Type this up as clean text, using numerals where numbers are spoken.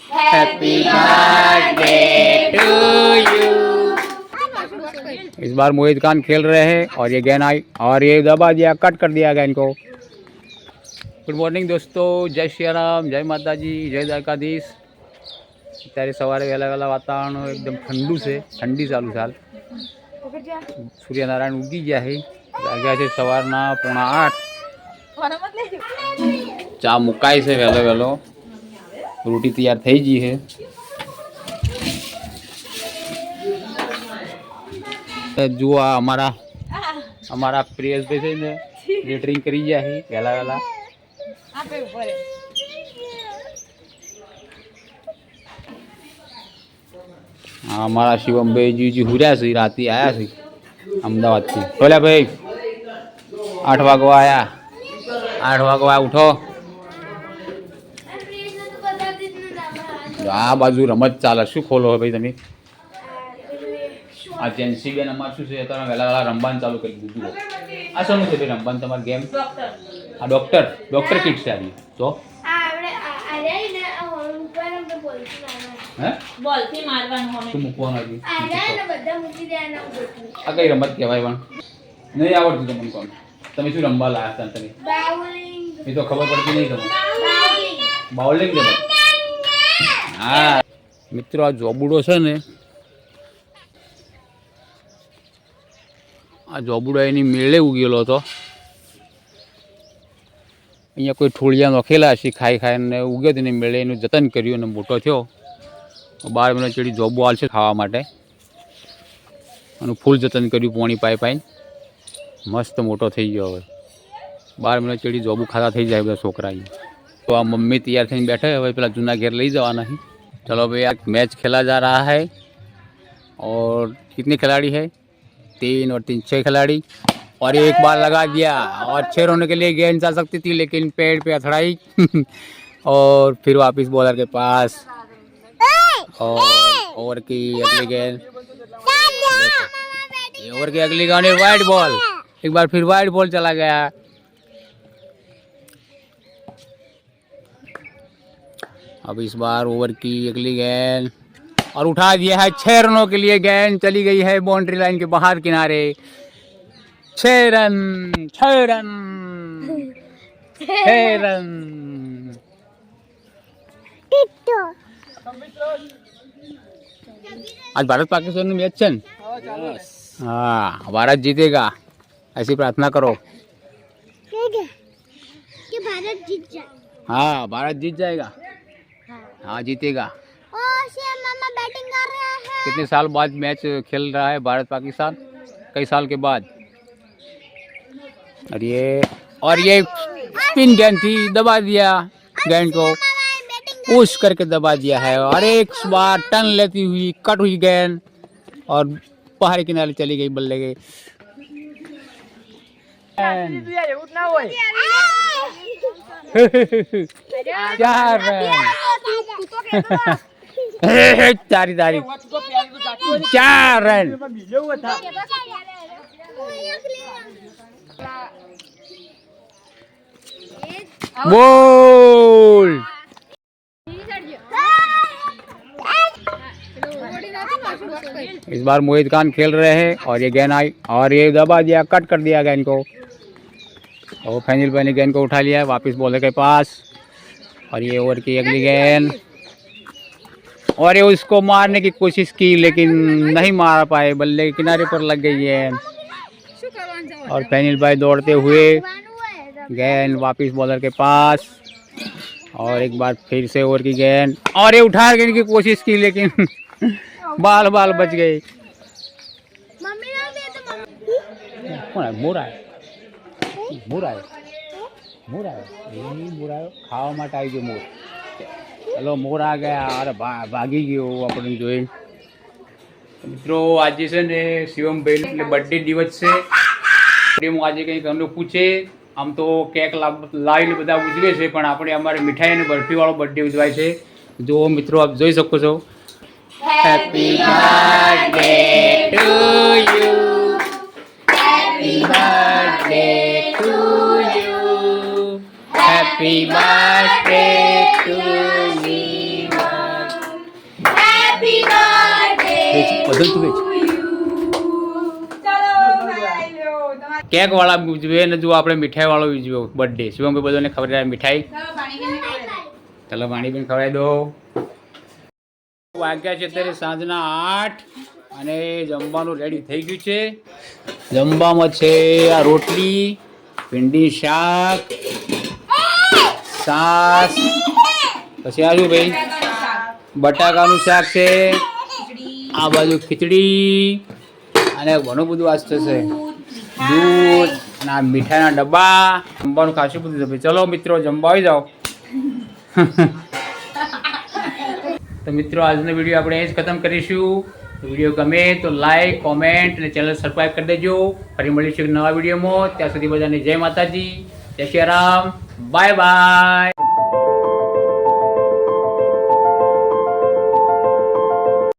Happy birthday to you. इस बार मोहित खान खेल रहे हैं और ये गेंद आई और ये दबा दिया, कट कर दिया गेंद को। गुड मॉर्निंग दोस्तों, जय श्री राम, जय माता जी, जय દ્વારકાધીશ। અત્યારે સવારે વહેલા વહેલા વાતાવરણ એકદમ ઠંડુ છે, ઠંડી ચાલુ છે હાલ। સૂર્યનારાયણ ઉગી ગયા છે, વાગ્યા છે સવારના 7:45। ચા મુકાય છે વહેલો વહેલો, રોટી તૈયાર થઈ ગઈ છે। જુઓ અમારા પ્રિયેશભાઈ છે ને લેટરિંગ કરી ગયા છે વહેલા વહેલા। हमारा शिवम भाई जी हुआ से रात आया से अहमदाबाद से। बोला भाई 8 वागवा आया, 8 वागवा उठो। आ बाजू रमत चाले शू खोलो भाई तमे? आ जेन्सी बेन अमार शू छे अत्यारे वहेला वहेला रमवानुं चालू करी दीधुं। आ शानुं छे भाई रमवानुं तमार गेम? आ डॉक्टर किट छे आ तो बॉल થી મારવાનું હોમે તું મૂકવાનો આવી આરે ને બધા મૂકી દેવાના આ કઈ રમત કહેવાય પણ નહીં આવડતું તમને કોણ તમે શું રમવા લાયા હતા તમે? બાઉલિંગ એ તો ખબર પડતી નહીં તમને બાઉલિંગ રમત। હા મિત્રો આ જોબુડો છે ને આ જોબુડો એની મેળે ઉગેલો હતો। અહીંયા કોઈ ઠોળિયા નોખેલા હશે ખાઈ ખાઈને ઉગ્યો તેને મેળે એનું જતન કર્યું અને મોટો થયો। 12 મહિના ચડી જોબો હાલ છે ખાવા માટે અને ફૂલ જતન કર્યું પાણી પાઈ પાઈ મસ્ત મોટો થઈ ગયો। હવે 12 મહિના ચડી જોબુ ખાતા થઈ જાય બધા છોકરા। तो आ मम्मी तैयार थी बैठे હવે પેલા જૂના ઘેર લઈ જવાના है। चलो भैया मैच खेला जा रहा है और कितने खिलाड़ी है? 3 और 3 6 खिलाड़ी और एक बार लगा दिया और 6 होने के लिए गेंद जा सकती थी लेकिन पेड़ पे अथड़ाई और फिर वापस बॉलर के पास और ओवर की अगली गेंद, ओवर की अगली गेंद वाइड बॉल, एक बार फिर वाइड बॉल चला गया। अब इस बार ओवर की अगली गेंद और उठा दिया है। 6 रनों के लिए गेंद चली गई है बाउंड्री लाइन के बाहर किनारे। 6 रन 6 रन 6 रन। आज भारत पाकिस्तान में मैच है। हाँ भारत जीतेगा ऐसी प्रार्थना करो कि भारत जीत जाए। हाँ भारत जीत जाएगा। हाँ जीतेगा। मामा बैटिंग कर रहे हैं। कितने साल बाद मैच खेल रहा है भारत पाकिस्तान? कई साल के बाद। और ये स्पिन गेंद थी, दबा दिया गेंद को, पुश करके दबा दिया है और एक बार टर्न लेती हुई कट हुई गेंद और बाहर किनारे चली गई बल्ले के। 4 रन 4 रन। बोल इस बार मोहित खान खेल रहे हैं और ये गेंद आई और ये दबा दिया, कट कर दिया गेंद को और फैनिल भाई ने गेंद को उठा लिया वापस बॉलर के पास। और ये ओवर की अगली गेंद और ये उसको मारने की कोशिश की लेकिन नहीं मार पाए, बल्ले के किनारे पर लग गई गेंद और फैनिल भाई दौड़ते हुए गेंद वापस बॉलर के पास और एक बार फिर से ओवर की गेंद और ये उठा गेंद की कोशिश की लेकिन बाल बच गए। मोर खावा માટે આવી ગયો મોર। चलो मोर आ गया अरे भागी गयो આપણે જોઈ। મિત્રો આજે છે ને શિવમ ભાઈ એટલે બર્થડે દિવસ છે। હું આજે કંઈક અનોખું છે। આમ તો કેક લાવીને બધા ઉજવે છે પણ આપણે અમારે મીઠાઈ અને બરફીવાળો બર્થડે ઉજવાય છે। જો મિત્રો આપ જોઈ શકો છો। Happy birthday to you, happy birthday to you, happy birthday to you. બધું તું વેચ. કેક વાળા ઉજવે ને જો આપણે મીઠાઈ વાળો ઉજવ્યો બર્થડે શિવમભાઈ બધાને ખબર મીઠાઈ ચાલો વાણીબેન ખવડાવી દો. વાગ્યા છે અત્યારે સાંજના 8 અને જમવાનું રેડી થઈ ગયું છે. જમવામાં છે આ રોટલી, ભીંડી શાક, છાશ, પછી આ શું ભાઈ બટાકાનું શાક છે, આ બાજુ ખીચડી અને ઘણું બધું આજ થશે દૂધ અને આ મીઠાઈના ડબ્બા. જમવાનું ખાસું બધું છે. ચલો મિત્રો જમવા આવી જાઓ. તો મિત્રો આજનો વિડીયો આપણે અહીં જ ખતમ કરીશું. વિડીયો ગમે તો લાઈક, કોમેન્ટ અને ચેનલ સબસ્ક્રાઈબ કરી દેજો. ફરી મળીશું એક નવા વિડીયોમાં. ત્યાં સુધી બધાને જય માતાજી, જય શ્રી રામ, બાય બાય.